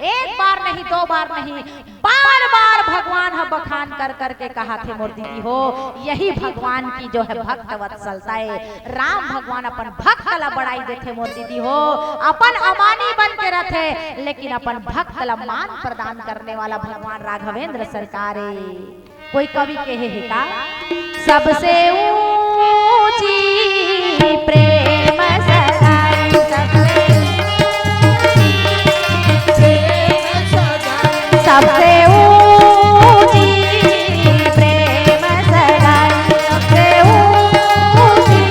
एक बार नहीं 2 बार नहीं बार बार भगवान है बखान कर करके कहा थे मोर दीदी हो। यही भगवान की जो है भक्त वत्सलता है। राम भगवान अपन भक्त ला बढ़ाई देते मोर दीदी हो। अपन अमानी बन के रहते लेकिन अपन भक्त ला मान प्रदान करने वाला भगवान राघवेंद्र सरकार है। कोई कवि कहे है का सबसे ऊंची प्रेम सगाई, सबसे ऊंची प्रेम सगाई, सबसे ऊंची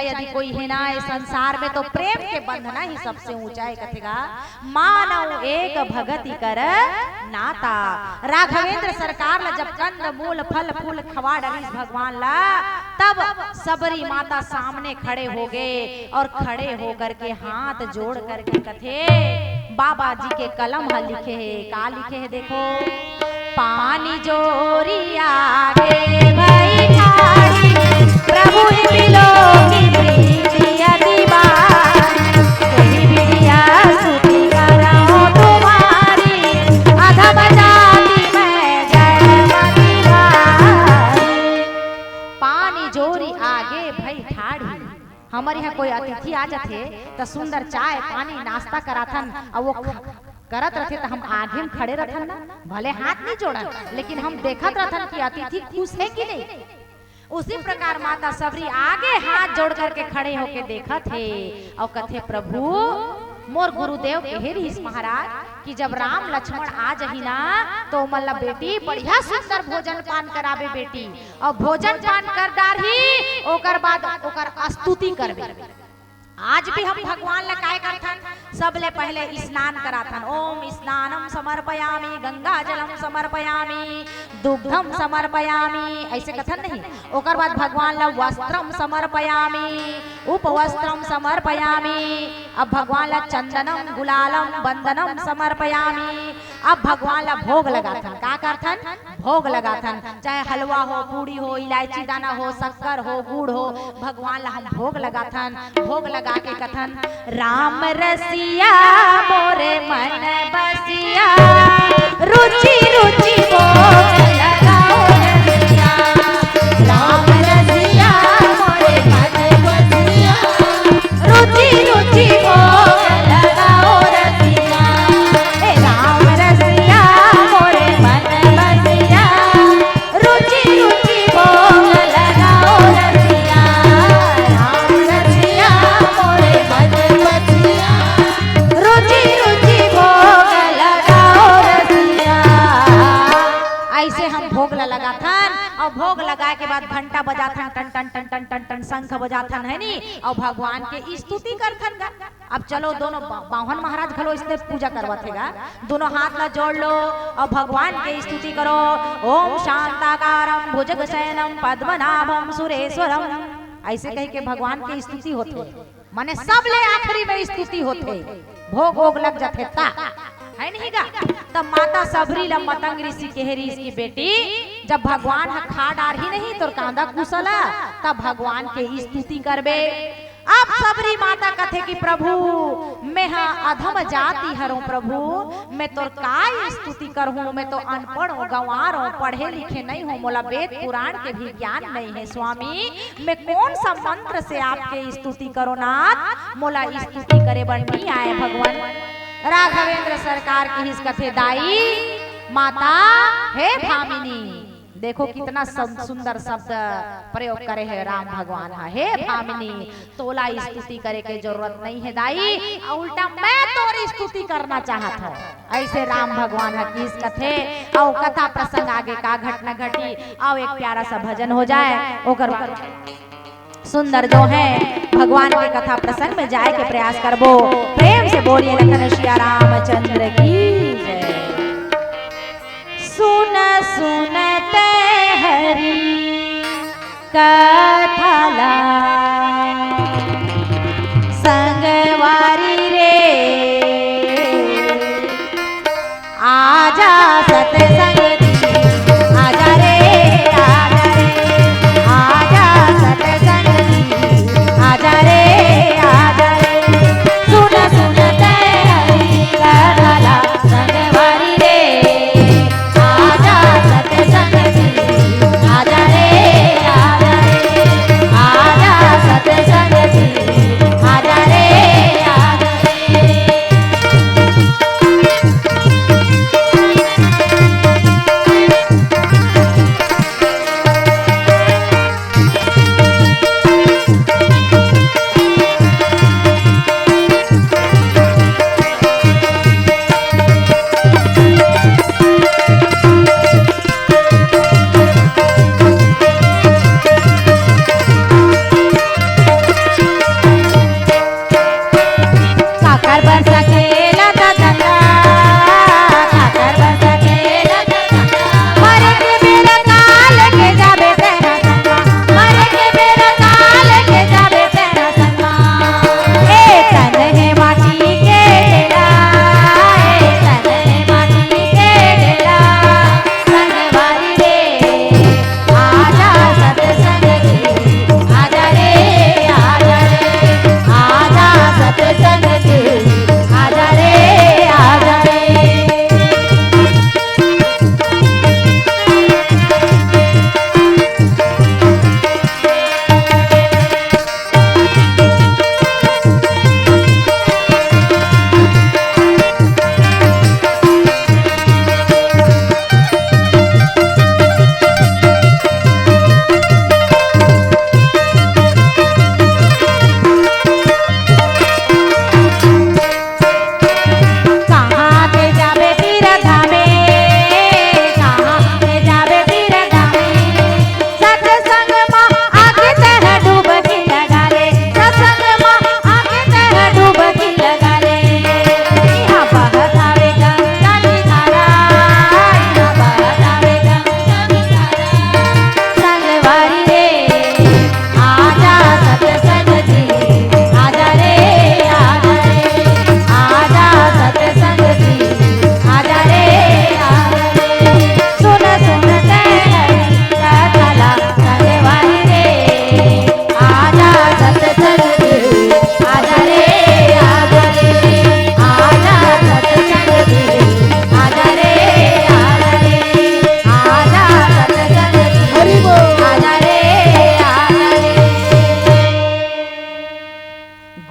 यदि कोई है ना इस संसार में तो प्रेम के बंधना ही सबसे ऊंचा है कथेगा मानव एक भगति कर नाता। राघवेंद्र सरकार ला जब कंद मूल फल फूल खवा डरिस भगवान ला तब सबरी माता सामने खड़े हो गए और खड़े होकर के हाथ जोड़ करके कथे बाबा जी के कलम है लिखे है का लिखे है देखो पानी जोरी आगे भाई ठाड़ी प्रभु मिलो की प्रीति अतिबारी तेरी बिटिया सुखी करो तुम्हारी अधम जाति में जयमती बारी। पानी जोरी आगे भाई ठाड़ी हमारे यहाँ कोई अतिथि आ जाते तो सुंदर चाय पानी नाश्ता कराथन और वो करत रहे तो हम आगे में खड़े रहन ना भले हाथ नहीं जोड़न लेकिन हम देखत रहन कि अतिथि खुश है कि नहीं। उसी प्रकार माता सबरी आगे हाथ जोड़ करके खड़े होके देखत है और कथे प्रभु मोर गुरुदेव कहे रहीस महाराज कि जब राम लक्ष्मण आ जही ना तो मल्ला बेटी बढ़िया सुंदर भोजन पान कराबे बेटी और भोजन पान कर डारही ओकर बाद ओकर स्तुति करबे। आज भी हम भगवान ला काय करथन सबले पहले स्नान कराथन ओम स्नानम समर्पयामि गंगा जलम समर्पयामि दुग्धम समर्पयामि ऐसे कथन नहीं। ओकर बाद भगवान ला वस्त्रम समर्पयामि उपवस्त्रम समर्पयामि अब भगवान ला चंदनम गुलालम बंदनम समर्पयामि। अब भगवान ला भोग लगाथन का करथन भोग लगाथन चाहे हलवा हो पूड़ी हो इलायची दाना हो शक्कर हो गुड़ हो भगवान ला हम भोग लगाथन। भोग लगा के कथन राम रसिया मोरे मन बसिया रुचि रुचि भोग लगाओ रसिया राम रसिया मोरे मन बसिया रुचि रुचि भोग लगाओ रसिया ए राम रसिया मोरे मन बसिया रुचि रुचि भोग लगाओ रसिया राम रसिया मोरे मन बसिया रुचि रुचि भोग लगाओ रसिया। ऐसे हम भोग लगाथन और भोग लगाए के बाद घंटा बजाथन टन टन टन टन टन टन शंख बजाथन है नी और भगवान के स्तुति करथन गा। अब चलो दोनों बाहन महाराज खलो इसने पूजा करवाथेगा दोनों हाथ ला जोड़ लो और भगवान के स्तुति करो ओम शांताकारम भुजगशयनम पद्मनाभम सुरेश्वरम ऐसे कह के भगवान की स्तुति होते माने सब ले आखिरी में स्तुति होते भोग भोग लग जाते ता है नहीं गा। तब माता सबरी ला मतंग ऋषि कहेरी इसकी बेटी जब भगवान खा डार ही नहीं तो कांदा कुशला तब भगवान के स्तुति करबे। अब सबरी माता कथे कि प्रभु मैं अधम जाति हरो प्रभु मैं तोर काय स्तुति करहूं मैं तो अनपढ़ हूँ गंवार हूँ पढ़े लिखे नहीं हूँ मोला वेद पुराण के भी ज्ञान नहीं है स्वामी मैं कौन सा मंत्र से आपके स्तुति करो नाथ मोला स्तुति करे बर नहीं आए भगवान। राघवेंद्र सरकार की हिस कथे दाई माता हे भामिनी देखो कितना सुंदर शब्द प्रयोग करे है राम भगवान हे भामिनी तोला स्तुति करे के जरूरत नहीं है दाई उल्टा मैं तोरी स्तुति करना चाहत हूँ। ऐसे राम भगवान की इस कथे और कथा प्रसंग आगे का घटना घटी और एक प्यारा सा भजन हो जाए ओकर सुंदर जो है भगवान के कथा प्रसंग में जाए के प्रयास करबो। प्रेम से बोलिए लखन श्री रामचंद्र की जय। सुन सुनते हरि कथाला संगवारी रे आजा सत्संग आजा रे आजा रे आजा सत्संग आजा रे आजा रे सुन सुनते हरि कथाला संगवारी रे आजा सत्संग आजा रे आजा रे आजा सत्संग आजा रे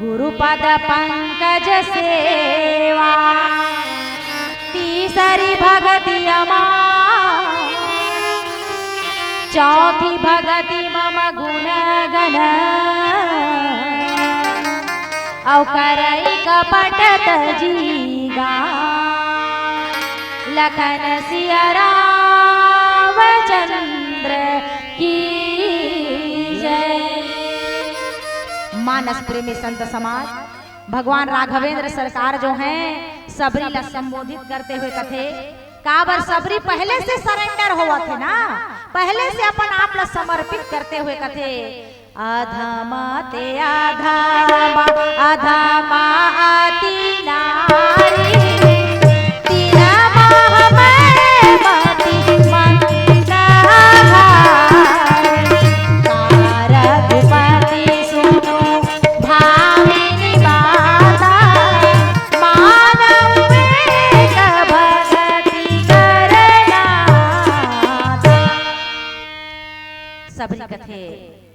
गुरुपद पंकज सेवा तीसरी भगति अमां चौथी भगति मम गुण गण औकरई कपट तजीगा लखन सिया रामचंद्र की जय। मानस प्रेमी संत समाज भगवान राघवेंद्र सरकार जो हैं सबरी ला संबोधित करते हुए कथे काबर सबरी पहले से सरेंडर हुआ थे ना, पहले से अपन आप ला समर्पित करते हुए कथे अधमा ते अधमा अधमा अति नारी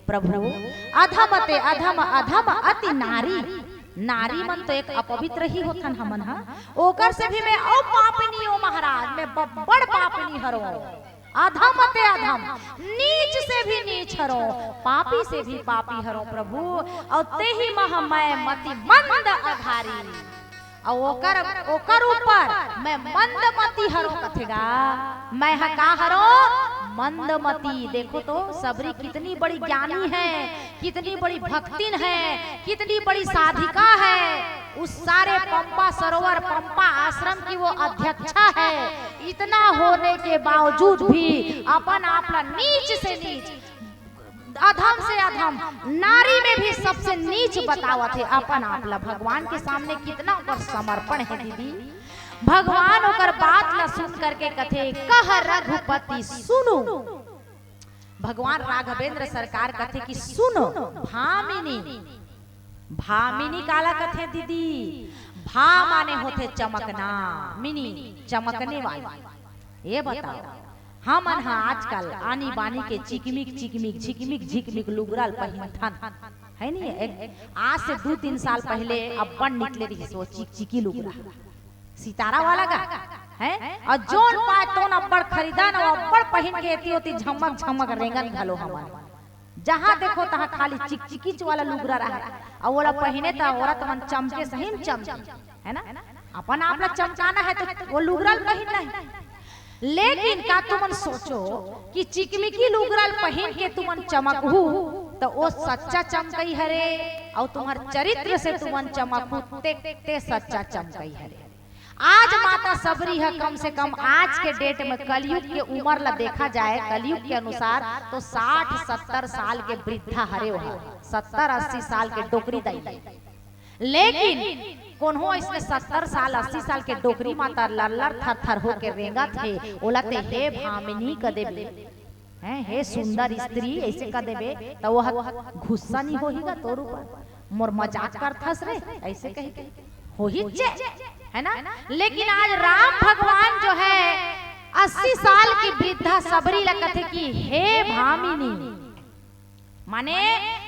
प्रभु अधमते अधम अधम अति नारी नारी मन तो एक अपवित्र ही होथन हमन हा ओकर से भी मैं औ पापनी ओ महाराज मैं बड़ पापनी हरो अधमते अधम नीच से भी नीच हरो पापी से भी पापी हरो प्रभु और ते ही मह मैं मति मंद अघारी और ओकर ऊपर मैं मंदमती हरो कथेगा मैं हा का हरो मंदमती। देखो तो सबरी कितनी बड़ी ज्ञानी है, कितनी बड़ी भक्तिन है, कितनी बड़ी साधिका है। उस सारे पंपा सरोवर पंपा आश्रम की वो अध्यक्षा है। इतना होने के बावजूद भी अपन आपला नीच से नीच अधम से अधम नारी में भी सबसे नीच बतावत है अपन आपला भगवान के सामने कितना ओकर समर्पण है दीदी। भगवान ओकर बात ला सुन करके कथे कह रघुपति सुनो भगवान राघवेंद्र सरकार कथे कि सुनो भामिनी भामिनी काला कथे दीदी भा माने होते चमकना मिनी चमकने वाली। ये बताओ हम आजकल आनी बानी के चिकमिक चिकमिक झिकमिक झिकमिक लुगराल पहिनथन है नहीं आज से 2-3 साल पहले अब्बड़ निकले रही सो चिकचिकी लुगरा सितारा वाला का है और जोन पाए तोन अब्बड़ खरीदा न अब्बड़ पहन के एती होती झमक झमक रेंगन घलो हमारे जहां देखो तहां खाली चिकचिकीच वाला लुगरा रहा और वाला पहने त औरत मन चमके सही चमके है ना अपन आपला चमकाना है तो वो लुगराल पहनना है। लेकिन का तुमन सोचो कि चिकमिकी लुगराल पहन के तुमन चमकहू तो वो सच्चा चमकई हरे और तुम्हार चरित्र से तुमन चमकहू ते सच्चा चमकई हरे। आज माता सबरी है कम से कम आज के डेट में कलयुग के उम्र ला देखा जाए कलयुग के अनुसार तो 60-70 साल के वृद्धा हरे हो 70-80 साल के डोकरी दाई। लेकिन कोन्हो इसमें 70 साल 80 साल के डोकरी माता लल्लर थर थर हो के रेंगा थे ओलाते हे भामिनी क देबे हैं हे सुंदर स्त्री ऐसे क देबे तो वो गुस्सा नहीं होहीगा तोर ऊपर मोर मजाक करथस रे ऐसे कह के हो ही है ना। लेकिन आज राम भगवान जो है 80 साल की वृद्धा सबरी लगते की हे भामिनी माने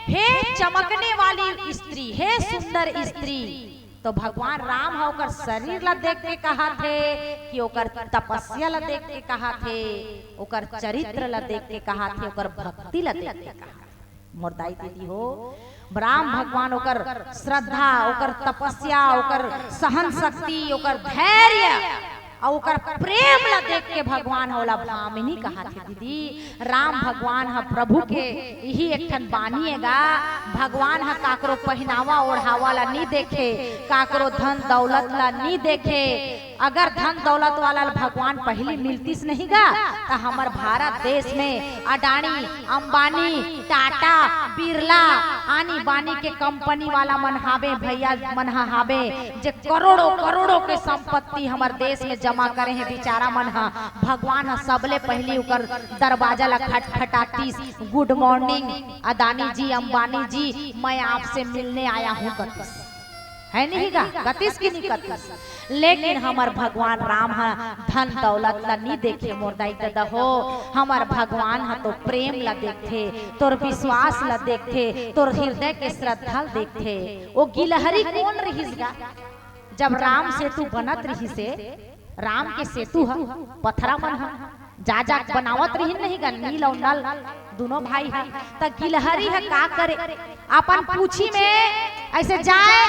हे चमकने वाली स्त्री हे सुंदर स्त्री। तो भगवान राम होकर शरीर ला देख के कहा थे कि ओकर तपस्या ला देख के कहा थे ओकर चरित्र ला देख के कहा थे ओकर भक्ति ला देख के कहा मोरदाई दीदी हो राम भगवान ओकर श्रद्धा ओकर तपस्या ओकर सहन शक्ति ओकर धैर्य और ओकर प्रेम ला देख के भगवान होला भामिनी कहा थे दीदी। राम भगवान हा प्रभु के यही एक ठन बानिएगा भगवान हा काकरो पहनावा ओढ़ावा ला नहीं देखे काकरो धन दौलत ला नहीं देखे। अगर धन दौलत वाला भगवान पहली मिलतीस नहीं गा तो हमार भारत देश में अडानी अंबानी टाटा बिरला आनी बानी के कंपनी वाला मन हावे भैया मन हावे जे करोड़ों करोड़ों के संपत्ति हमार देश में जमा करे हैं बेचारा मन हा भगवान हा सबले पहली उकर दरवाजा ला खटखटातीस गुड मॉर्निंग अदानी जी अंबानी जी मैं आपसे मिलने आया हूँ करतीस है नहीं गा गतिस की नहीं कतिस। लेकिन हमार भगवान राम हा धन दौलत ला नहीं देखे मोर दाई दादा हो, हमार भगवान हा तो प्रेम ला देखते, तोर विश्वास ला देखते, तोर हृदय के श्रद्धा देखते। वो गिलहरी कौन रहीस गा जब राम सेतु बनत रही से, राम के सेतु हा पथरा मन हा जा जा बनावत रही नहीं गा नील और नल दोनों भाई है। त गिलहरी है का करे अपन पूछी में ऐसे जाए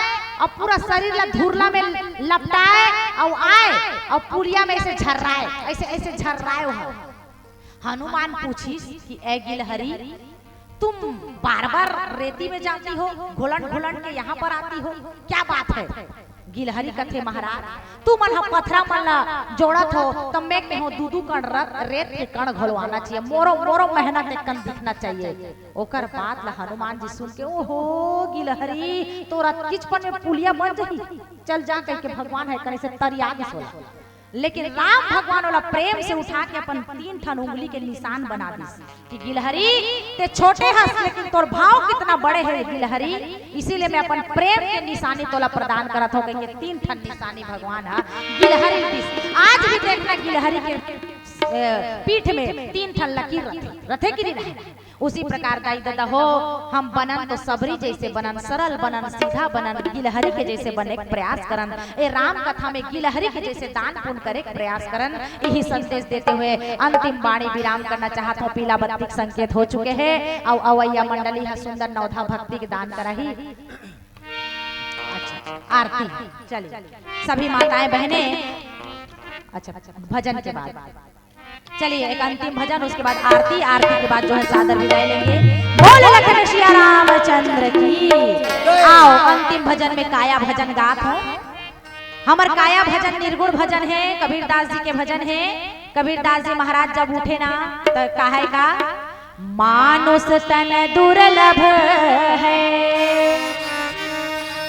और पूरा शरीर ला धुरला में लपटाए और आए और पुरिया में ऐसे झर्राए, ऐसे ऐसे झर्राए हो। हनुमान पूछी कि ए गिलहरी तुम बार बार रेती में जाती हो, घुलट घुलट के यहाँ पर आती हो, क्या बात है? गिलहरी कथे महाराज तू मन हम पथरा मन ला जोड़त हो तब मैं कहो दूधू कण रेत के कण घोलवाना चाहिए, मोरो मोरो मेहनत एक कण दिखना चाहिए। ओकर बात ला हनुमान जी सुन के ओहो गिलहरी तोरा किचपन में पुलिया बन जाही, चल जा कह के भगवान है कने से तरिया के सोला। लेकिन राम भगवान वाला प्रेम से उठा के अपन 3 ठन उंगली के निशान बना दी कि गिलहरी ते छोटे हस लेकिन तोर भाव कितना बड़े है गिलहरी, इसीलिए मैं अपन प्रेम के निशानी तोला प्रदान करत हो के 3 ठन निशानी भगवान हा गिलहरी दिस। आज भी देखना गिलहरी के पीठ में 3 ठन लकीर रथे की नहीं। उसी प्रकार दाई दादा हो हम बनन तो सबरी जैसे बनन, सरल बनन, सीधा बनन, गिलहरी के जैसे बने प्रयास करन। ए राम कथा में गिलहरी के जैसे दान पुण्य करे प्रयास करन। यही संदेश देते हुए अंतिम वाणी विराम करना चाहता हूँ। पीला बत्ती संकेत हो चुके हैं और अवैया मंडली है सुंदर नवधा भक्ति के दान कराही। अच्छा आरती चलिए सभी माताएं बहनें। अच्छा भजन के बाद चलिए एक अंतिम भजन, उसके बाद आरती, आरती के बाद जो है सादर विदाई लेंगे। बोल लखन सिया रामचंद्र की। आओ अंतिम भजन में काया भजन गात हो। हमार काया भजन निर्गुण भजन है, कबीरदास जी के भजन है। कबीरदास जी महाराज जब उठे ना तो कहे का मानुष तन दुर्लभ है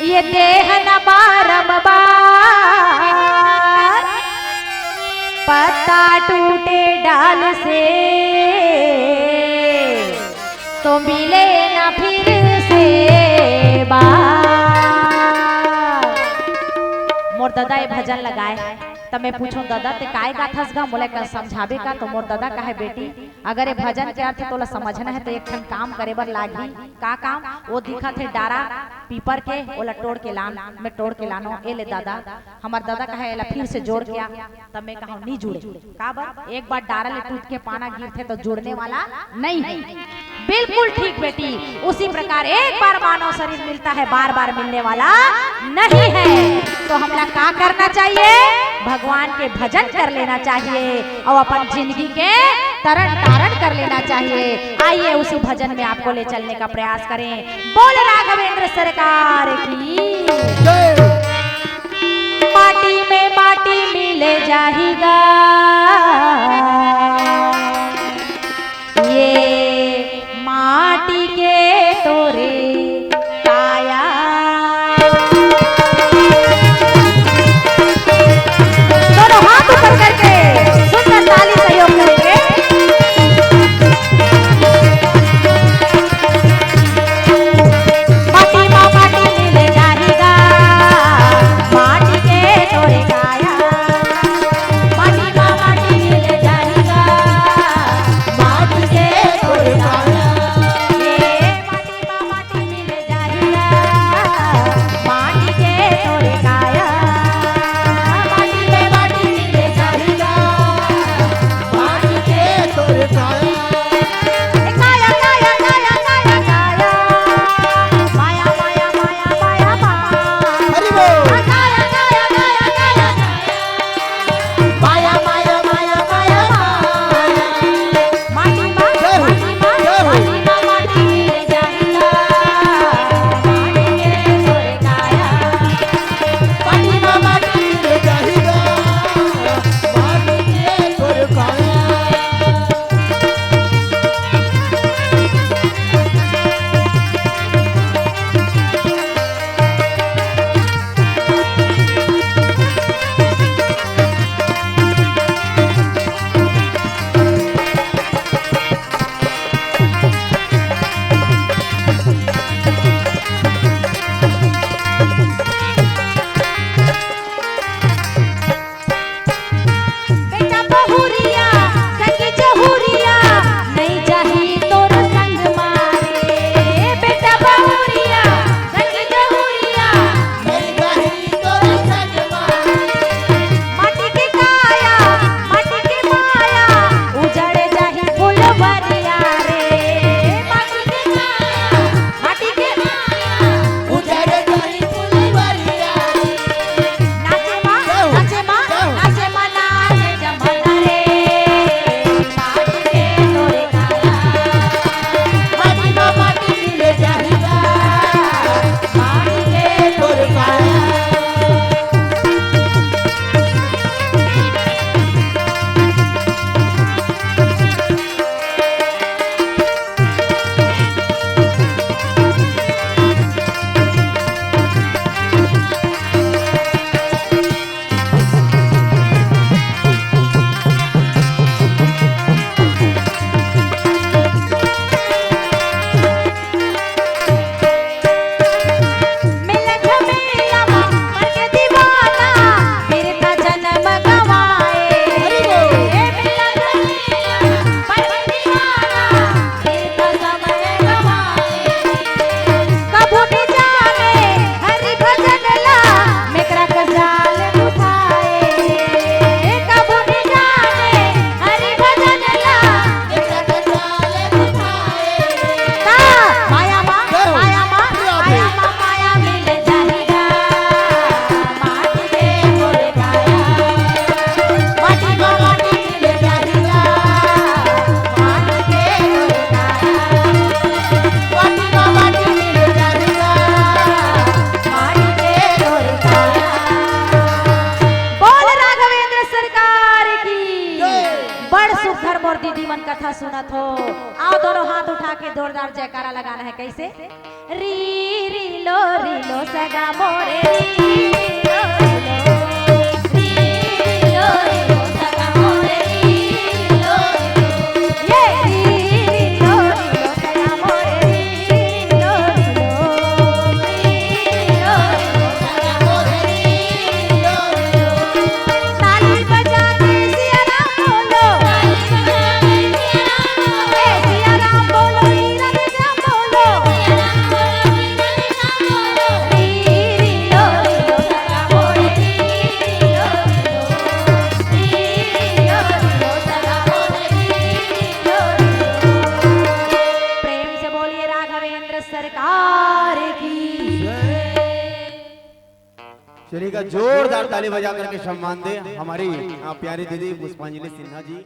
ये देह न बारंबार, पत्ता टूटे डाल से तो मिले ना फिर से बार। मोर दादा ये भजन लगाए तब मैं पूछूं दादा ते काय गाथस गा मोला का समझावे का, तो मोर दादा कहे बेटी अगर ये भजन के अर्थ तोला समझना है तो एक ठन काम करे बर लागी। का काम? वो दिखा थे डारा पीपर के ओला तोड़ के लान, मैं तोड़ के लानो ए ले दादा। हमार दादा कहे एला फिर से जोड़ के आ, तब मैं कहूं नहीं जुड़े। का बात? एक बार डारा ले टूट के पाना गिरते तो जुड़ने वाला नहीं है। बिल्कुल ठीक बेटी, उसी प्रकार एक बार मानव शरीर मिलता है बार बार मिलने वाला नहीं है। तो हमला का करना चाहिए? भगवान के भजन कर लेना चाहिए और अपन जिंदगी के तरण तारण कर लेना चाहिए। आइए उसी भजन में आपको ले चलने का प्रयास करें। बोल राघवेंद्र सरकार की जय। माटी में माटी मिले जाएगा ये माटी के तोरे काया। दोनों हाथ ऊपर करके सुंदर ताली सहयोग करेंगे। माटी माँ माटी मिले जाए खूबसूरत हो। आओ दोनों हाथ उठा के जोरदार जयकारा लगाना है। कैसे? री री लो सगा मोरे री लो री लो सगा मोरे री लो ये री लो सगा मोरे री लो सगा मोरे री लो ताली बजा के सिया राम बोलो ताली बजा के सिया राम बोलो हीरा राम बोलो प्रेम से बोलिए राघवेंद्र सरकार की। चलिएगा जोरदार ताली बजा करके सम्मान दे हमारी प्यारी दीदी पुष्पांजलि सिन्हा जी।